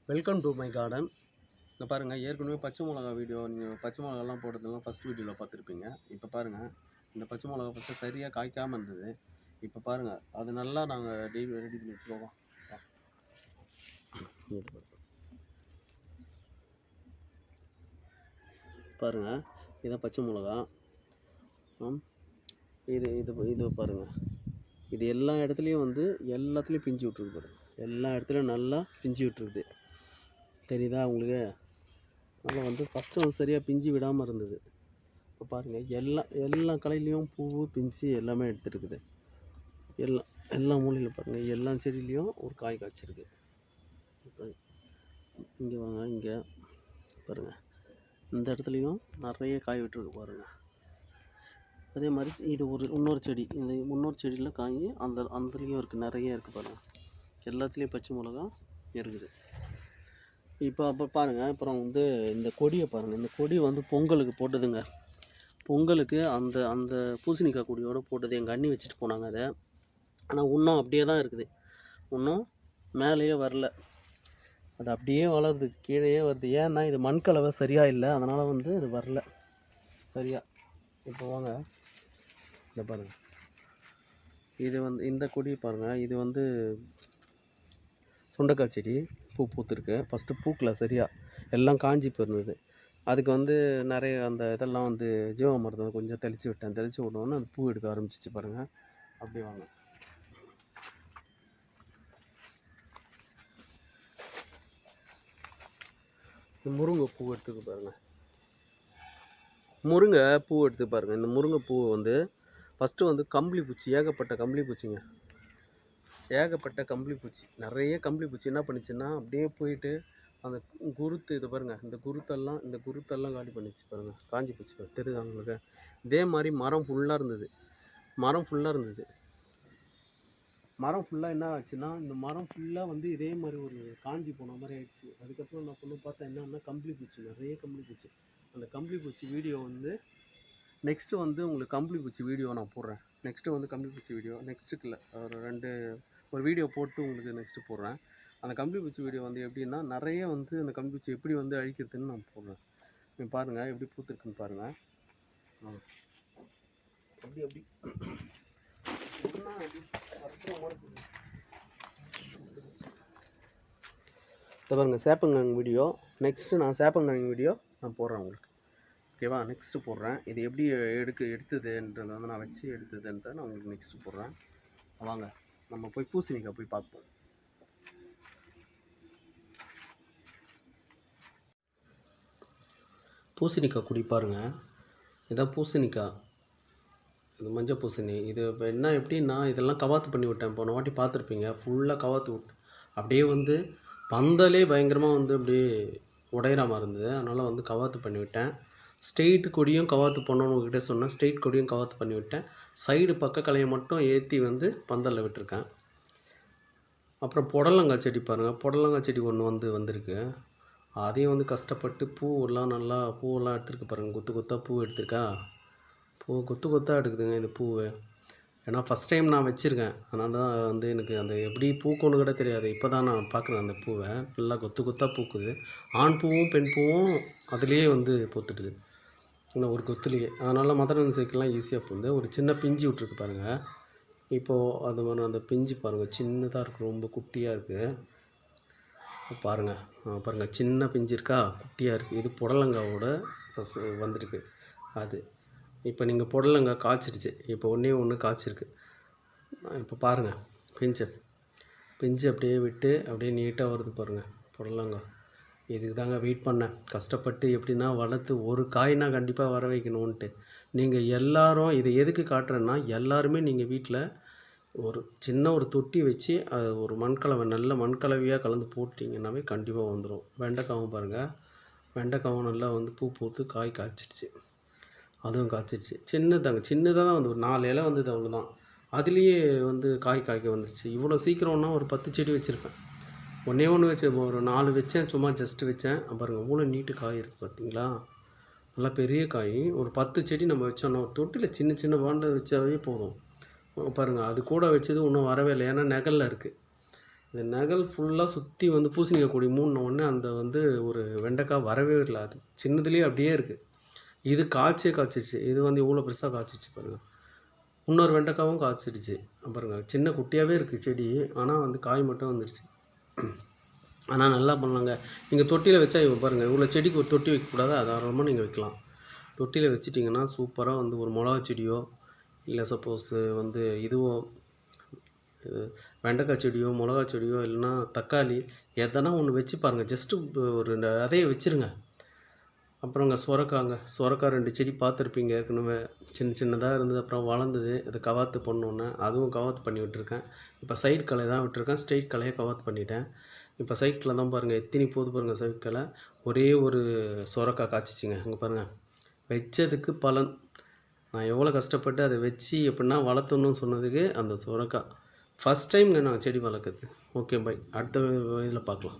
Welcome to my garden. இந்த பாருங்கள், ஏற்கனவே பச்சை மிளகா வீடியோ நீங்கள் பச்சை மிளகாலாம் போடுறதுலாம் ஃபஸ்ட் வீடியோவில் பார்த்துருப்பீங்க. இப்போ பாருங்கள், இந்த பச்சை மிளகா ஃபஸ்ட்டு சரியாக காய்க்காமல் இருந்தது. இப்போ பாருங்கள், அது நல்லா நாங்கள் ரெடி பண்ணி வச்சுக்கோங்க. பாருங்கள், இதான் பச்சை மிளகா. இது இது இது பாருங்கள், இது எல்லா இடத்துலையும் வந்து எல்லாத்துலேயும் பிஞ்சு விட்ருக்கு பாருங்கள். எல்லா இடத்துலையும் நல்லா பிஞ்சு விட்டுருக்குது, தெரியுதா உங்களுக்கு? அதில் வந்து ஃபஸ்ட்டு வந்து சரியாக பிஞ்சு விடாமல் இருந்தது. இப்போ பாருங்கள், எல்லா கலையிலையும் பூ பிஞ்சு எல்லாமே எடுத்துருக்குது. எல்லா மூலையில் பாருங்கள், எல்லா செடியிலையும் ஒரு காய் காய்ச்சிருக்கு. இப்போ இங்கே வாங்க, இங்கே பாருங்கள், இந்த இடத்துலையும் நிறைய காய் விட்டுருக்கு பாருங்கள். அதே மாதிரி இது இன்னொரு செடி, இந்த இன்னொரு செடியில் காய் அந்தலேயும் இருக்குது, நிறைய இருக்குது பாருங்கள். எல்லாத்துலேயும் பச்சை மிளகா இருக்குது. இப்போ பாருங்கள், அப்புறம் வந்து இந்த கொடியை பாருங்கள். இந்த கொடி வந்து பொங்கலுக்கு போட்டதுங்க. பொங்கலுக்கு அந்த பூசணிக்காய் கொடியோடு போட்டது எங்கள் அண்ணி வச்சுட்டு போனாங்க அதை. ஆனால் இன்னும் அப்படியே தான் இருக்குது, இன்னும் மேலேயே வரல. அது அப்படியே வளருது, கீழேயே வருது. ஏன்னா இது மண்கலவை சரியாக இல்லை, அதனால் வந்து இது வரல சரியா. இப்போ வாங்க, இந்த பாருங்கள், இது வந்து இந்த கொடி பாருங்கள். இது வந்து சுண்டைக்காய் செடி, பூ பூத்துருக்கு. ஃபஸ்ட்டு பூக்கல சரியாக, எல்லாம் காஞ்சி போயிருந்தது. அதுக்கு வந்து நிறைய அந்த இதெல்லாம் வந்து ஜீவாமிர்தம் கொஞ்சம் தெளித்து விட்டேன். தெளித்து விட்டோன்னே அந்த பூ எடுக்க ஆரம்பிச்சிச்சு பாருங்கள். அப்படி வாங்க, முருங்கை பூ எடுத்துக்க பாருங்கள். முருங்கை பூ எடுத்து பாருங்கள். இந்த முருங்கை பூ வந்து ஃபஸ்ட்டு வந்து கம்பளி பூச்சி, ஏகப்பட்ட கம்பளி பூச்சிங்க, ஏகப்பட்ட கம்பளி பூச்சி, நிறைய கம்பளி பூச்சி என்ன பண்ணிச்சுன்னா அப்படியே போயிட்டு அந்த குருத்து, இது பாருங்கள், இந்த குருத்தெல்லாம் காலி பண்ணிச்சு பாருங்கள். காஞ்சி பூச்சி தெரியுது அவங்களுக்கு. இதே மாதிரி மரம் ஃபுல்லாக இருந்தது. மரம் ஃபுல்லாக என்ன ஆச்சுன்னா, இந்த மரம் ஃபுல்லாக வந்து இதே மாதிரி ஒரு காஞ்சி போன மாதிரி ஆயிடுச்சு. அதுக்கப்புறம் நான் பொண்ணு பார்த்தா என்னன்னா, கம்பளி பூச்சி, நிறைய கம்பளி பூச்சி. அந்த கம்பளி பூச்சி வீடியோ வந்து நெக்ஸ்ட்டு வந்து உங்களுக்கு கம்பளி பூச்சி வீடியோ நான் போடுறேன். நெக்ஸ்ட்டு வந்து கம்பளி பூச்சி வீடியோ நெக்ஸ்ட்டுக்குள்ள ஒரு வீடியோ போட்டு உங்களுக்கு நெக்ஸ்ட்டு போடுறேன். அந்த கம்பளி பூச்சி வீடியோ வந்து எப்படின்னா, நிறைய வந்து அந்த கம்பளி பூச்சி எப்படி வந்து அழிக்கிறதுன்னு நான் போடுறேன். நீங்கள் பாருங்கள், எப்படி பூத்துருக்குன்னு பாருங்கள். அப்படி இதை பாருங்கள், சேப்பங்கிழங்கு வீடியோ. நெக்ஸ்ட்டு நான் சேப்பங்கிழங்கு வீடியோ நான் போடுறேன் உங்களுக்கு, ஓகேவா? நெக்ஸ்ட்டு போடுறேன். இது எப்படி எடுத்ததுன்றது வந்து நான் வச்சு எடுத்ததுன்றதை நான் உங்களுக்கு நெக்ஸ்ட்டு போடுறேன். வாங்க, நம்ம போய் பூசணிக்காய் போய் பார்ப்போம். பூசணிக்காய் குடி பாருங்கள், இதான் பூசணிக்காய், இது மஞ்சள் பூசணி. இது இப்போ என்ன எப்படின்னா, இதெல்லாம் கவாத்து பண்ணி விட்டேன். போன வாட்டி பார்த்துருப்பீங்க, ஃபுல்லாக கவாத்து விட்டு அப்படியே வந்து பந்தலே பயங்கரமாக வந்து அப்படியே உடையிற மாதிரி இருந்தது. அதனால் வந்து கவாத்து பண்ணிவிட்டேன். ஸ்ட்ரெயிட் கொடியும் கவாத்து பண்ணணுன்னு உங்ககிட்ட சொன்னேன். ஸ்ட்ரெயிட் கொடியும் கவாத்து பண்ணிவிட்டேன். சைடு பக்க கலையை மட்டும் ஏற்றி வந்து பந்தலில் விட்டுருக்கேன். அப்புறம் புடலங்காய் செடி பாருங்கள், புடலங்காய் செடி ஒன்று வந்திருக்கு. அதையும் வந்து கஷ்டப்பட்டு பூவெல்லாம் எடுத்துருக்கு பாருங்கள். கொத்தாக பூ எடுத்திருக்கா, பூ கொத்தாக எடுக்குதுங்க இந்த பூவை. ஏன்னா ஃபஸ்ட் டைம் நான் வச்சுருக்கேன், அதனால தான் வந்து எனக்கு அந்த எப்படி பூக்கொன்று கூட தெரியாது. இப்போ தான் நான் பார்க்குறேன் அந்த பூவை, நல்லா கொத்தாக பூக்குது. ஆண் பூவும் பெண் பூவும் அதுலேயே வந்து பூத்துட்டுது, இன்னும் ஒரு கொத்துலேயே. அதனால் மதரன் சேர்க்கலாம் ஈஸியாக பூந்து ஒரு சின்ன பிஞ்சு விட்ருக்கு பாருங்கள். இப்போது அது மாதிரி அந்த பிஞ்சு பாருங்கள், சின்னதாக இருக்குது, ரொம்ப குட்டியாக இருக்குது பாருங்கள். சின்ன பிஞ்சு இருக்கா, குட்டியாக இருக்குது. இது புடலங்காவோட ஃபஸ்ட்டு வந்திருக்கு அது. இப்போ நீங்கள் புடலங்காய் காய்ச்சிருச்சு, இப்போ ஒன்று காய்ச்சிருக்கு. இப்போ பாருங்கள், பிஞ்சு அப்படியே விட்டு அப்படியே நீட்டாக வருது பாருங்கள் புடலங்காய். இதுக்கு தாங்க வெயிட் பண்ணேன் கஷ்டப்பட்டு. எப்படின்னா வளர்த்து ஒரு காய்னா கண்டிப்பாக வர வைக்கணுன்ட்டு. நீங்கள் எல்லோரும் இதை எதுக்கு காட்டுறேன்னா, எல்லாருமே நீங்கள் வீட்டில் ஒரு சின்ன ஒரு தொட்டி வச்சு அது ஒரு மண்கலவை, நல்ல மண்கலவையாக கலந்து போட்டிங்கன்னாவே கண்டிப்பாக வந்துடும். வெண்டைக்காவும் பாருங்கள், வெண்டைக்காவும் நல்லா வந்து பூ பூத்து காய் காய்ச்சிடுச்சு, அதுவும் காய்ச்சிடுச்சு. சின்னதாக தான் வந்து ஒரு 4 இலை வந்தது, அவ்வளோதான். அதுலேயே வந்து காய்க்க வந்துடுச்சு. இவ்வளோ சீக்கிரம்னா ஒரு 10 செடி வச்சுருப்பேன். ஒன்று வச்சு ஒரு 4 வச்சேன், சும்மா ஜஸ்ட்டு வச்சேன். பாருங்கள், இவ்வளோ நீட்டு காய் இருக்குது பார்த்தீங்களா, நல்லா பெரிய காய். ஒரு 10 செடி நம்ம வச்சோன்னா ஒரு தொட்டியில் சின்ன பாண்டை வச்சாவே போதும் பாருங்கள். அது கூட வச்சது இன்னும் வரவே இல்லை, ஏன்னா நெகலில் இருக்குது. இந்த நகல் ஃபுல்லாக சுற்றி வந்து பூசணிக்காய் கொடி மூடின உடனே அந்த வந்து ஒரு வெண்டைக்காய் வரவே இல்லை. அது சின்னதுலேயே அப்படியே இருக்குது. இது காய்ச்சிருச்சு. இது வந்து இவ்வளோ பெருசாக காய்ச்சிருச்சு பாருங்கள். இன்னொரு வெண்டைக்காவும் காய்ச்சிடுச்சு பாருங்கள். சின்ன குட்டியாகவே இருக்குது செடி, ஆனால் வந்து காய் மட்டும் வந்துடுச்சு. ஆனால் நல்லா பண்ணலாங்க. நீங்கள் தொட்டியில் வச்சா பாருங்கள், இவ்வளோ செடிக்கு ஒரு தொட்டி வைக்கக்கூடாது, தாராளமாக நீங்கள் வைக்கலாம். தொட்டியில் வச்சிட்டிங்கன்னா சூப்பராக வந்து ஒரு மிளகா செடியோ இல்லை சப்போஸ் வந்து இதுவோ வெண்டைக்காய் செடியோ மிளகா செடியோ இல்லைன்னா தக்காளி எதனா ஒன்று வச்சு பாருங்கள். ஜஸ்ட்டு ஒரு அதையே வச்சுருங்க. அப்புறங்க சுரக்காய் 2 செடி பார்த்துருப்பீங்க ஏற்கனவே. சின்னதாக இருந்தது, அப்புறம் வளர்ந்தது. அதை கவாத்து பண்ணோன்னே அதுவும் கவாத்து பண்ணி விட்டுருக்கேன். இப்போ சைடு களை தான் விட்டுருக்கேன். ஸ்ட்ரெயிட் களையை கவாத்து பண்ணிட்டேன். இப்போ சைட் களை தான் பாருங்கள் எத்தனை போது பாருங்கள். சைட் களை ஒரே ஒரு சுரக்காய் காய்ச்சிச்சிங்க. அங்கே பாருங்கள், வச்சதுக்கு பலன். நான் எவ்வளோ கஷ்டப்பட்டு அதை வச்சு எப்படின்னா வளர்த்தணுன்னு சொன்னதுக்கு அந்த சுரக்காய். ஃபஸ்ட் டைம்ங்க நான் செடி வளர்க்குறது. Okay bye. அடுத்த இதில் பார்க்கலாம்.